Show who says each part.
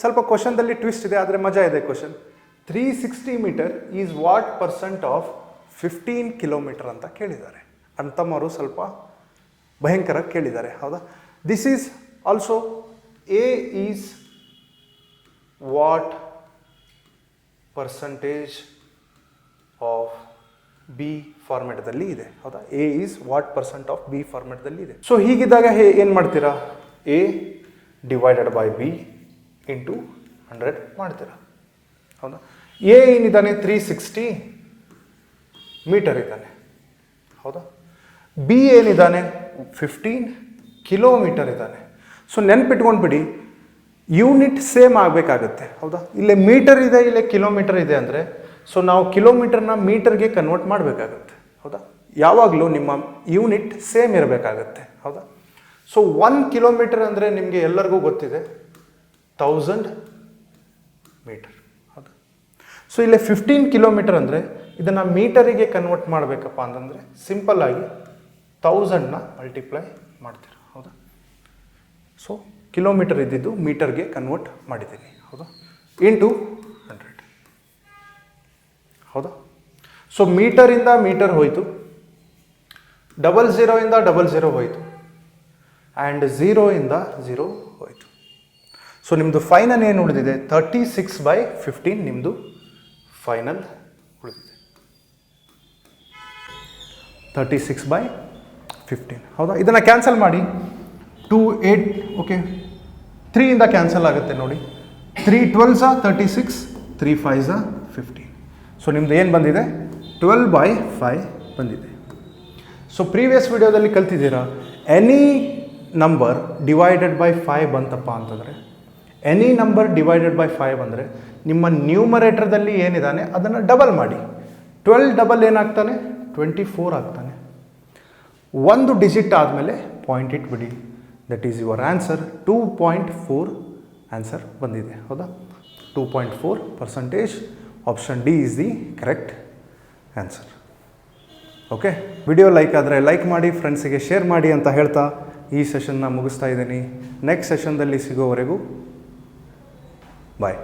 Speaker 1: ಸ್ವಲ್ಪ ಕ್ವಶನ್ದಲ್ಲಿ ಟ್ವಿಸ್ಟ್ ಇದೆ, ಆದರೆ ಮಜಾ ಇದೆ question. 360 metre is what percent of 15 kilometre ಅಂತ ಕೇಳಿದ್ದಾರೆ. ಅಂತಮ್ಮವರು ಸ್ವಲ್ಪ ಭಯಂಕರ ಕೇಳಿದ್ದಾರೆ, ಹೌದಾ? This is also A is what percentage of B ಫಾರ್ಮೆಟ್ದಲ್ಲಿ ಇದೆ, ಹೌದಾ? A is what percent of B ಫಾರ್ಮೆಟ್ದಲ್ಲಿ ಇದೆ. ಸೊ ಹೀಗಿದ್ದಾಗ ಏನು ಮಾಡ್ತೀರಾ? A divided by B into 100 ಮಾಡ್ತೀರಾ, ಹೌದಾ? ಎ ಏನಿದ್ದಾನೆ 360 ಮೀಟರ್ ಇದ್ದಾನೆ, ಹೌದಾ? ಬಿ ಏನಿದ್ದಾನೆ 15 ಕಿಲೋಮೀಟರ್ ಇದ್ದಾನೆ. ಸೊ ನೆನ್ಪಿಟ್ಕೊಂಡ್ಬಿಡಿ, ಯೂನಿಟ್ ಸೇಮ್ ಆಗಬೇಕಾಗತ್ತೆ, ಹೌದಾ? ಇಲ್ಲೇ ಮೀಟರ್ ಇದೆ, ಇಲ್ಲೇ ಕಿಲೋಮೀಟರ್ ಇದೆ ಅಂದರೆ, ಸೊ ನಾವು ಕಿಲೋಮೀಟರ್ನ ಮೀಟರ್ಗೆ ಕನ್ವರ್ಟ್ ಮಾಡಬೇಕಾಗತ್ತೆ, ಹೌದಾ? ಯಾವಾಗಲೂ ನಿಮ್ಮ ಯೂನಿಟ್ ಸೇಮ್ ಇರಬೇಕಾಗತ್ತೆ, ಹೌದಾ? ಸೊ 1 ಕಿಲೋಮೀಟರ್ ಅಂದರೆ ನಿಮಗೆ ಎಲ್ಲರಿಗೂ ಗೊತ್ತಿದೆ 1000 ಮೀಟರ್, ಹೌದಾ? ಸೊ ಇಲ್ಲೇ 15 ಕಿಲೋಮೀಟರ್ ಅಂದರೆ ಇದನ್ನು ಮೀಟರಿಗೆ ಕನ್ವರ್ಟ್ ಮಾಡಬೇಕಪ್ಪ ಅಂತಂದರೆ ಸಿಂಪಲ್ಲಾಗಿ 1000ನ ಮಲ್ಟಿಪ್ಲೈ ಮಾಡ್ತೀರಾ, ಹೌದಾ? ಸೊ ಕಿಲೋಮೀಟರ್ ಇದ್ದಿದ್ದು ಮೀಟರ್ಗೆ ಕನ್ವರ್ಟ್ ಮಾಡಿದ್ದೀನಿ, ಹೌದಾ? ಇಂಟು 100, ಹೌದಾ? ಸೊ ಮೀಟರಿಂದ ಮೀಟರ್ ಹೋಯಿತು, 00 ಇಂದ 00 ಹೋಯಿತು, ಆ್ಯಂಡ್ 0 ಇಂದ 0 ಹೋಯಿತು. ಸೊ ನಿಮ್ಮದು ಫೈನಲ್ ಏನು ಉಳಿದಿದೆ? 36/15 ನಿಮ್ಮದು ಫೈನಲ್ ಉಳಿದಿದೆ, 36/15, ಹೌದಾ? ಇದನ್ನು ಕ್ಯಾನ್ಸಲ್ ಮಾಡಿ. 2 8 ಓಕೆ, 3 ಇಂದ ಕ್ಯಾನ್ಸಲ್ ಆಗುತ್ತೆ ನೋಡಿ. 3 12s 36, 3 5s 15. ಸೊ ನಿಮ್ದು ಏನು ಬಂದಿದೆ? 12/5 ಬಂದಿದೆ. ಸೊ ಪ್ರೀವಿಯಸ್ ವಿಡಿಯೋದಲ್ಲಿ ಕಲ್ತಿದ್ದೀರಾ, ಎನಿ ನಂಬರ್ ಡಿವೈಡೆಡ್ ಬೈ 5 ಬಂತಪ್ಪ ಅಂತಂದರೆ, ಎನಿ ನಂಬರ್ ಡಿವೈಡೆಡ್ ಬೈ 5 ಅಂದರೆ ನಿಮ್ಮ ನ್ಯೂಮರೇಟರ್ದಲ್ಲಿ ಏನಿದ್ದಾನೆ ಅದನ್ನು ಡಬಲ್ ಮಾಡಿ. 12 ಡಬಲ್ ಏನಾಗ್ತಾನೆ? 24 ಆಗ್ತಾನೆ. ಒಂದು ಡಿಜಿಟ್ ಆದಮೇಲೆ ಪಾಯಿಂಟ್ ಇಟ್ಬಿಡಿ. That is your answer. 2.4 answer ಬಂದಿದೆ, ಹೌದಾ? 2.4%. Option D is the correct answer. Okay, video like ಆದರೆ ಲೈಕ್ ಮಾಡಿ, ಫ್ರೆಂಡ್ಸಿಗೆ ಶೇರ್ ಮಾಡಿ ಅಂತ ಹೇಳ್ತಾ ಈ ಸೆಷನ್ನ ಮುಗಿಸ್ತಾ ಇದ್ದೀನಿ. ನೆಕ್ಸ್ಟ್ ಸೆಷನ್ದಲ್ಲಿ ಸಿಗೋವರೆಗೂ ಬಾಯ್.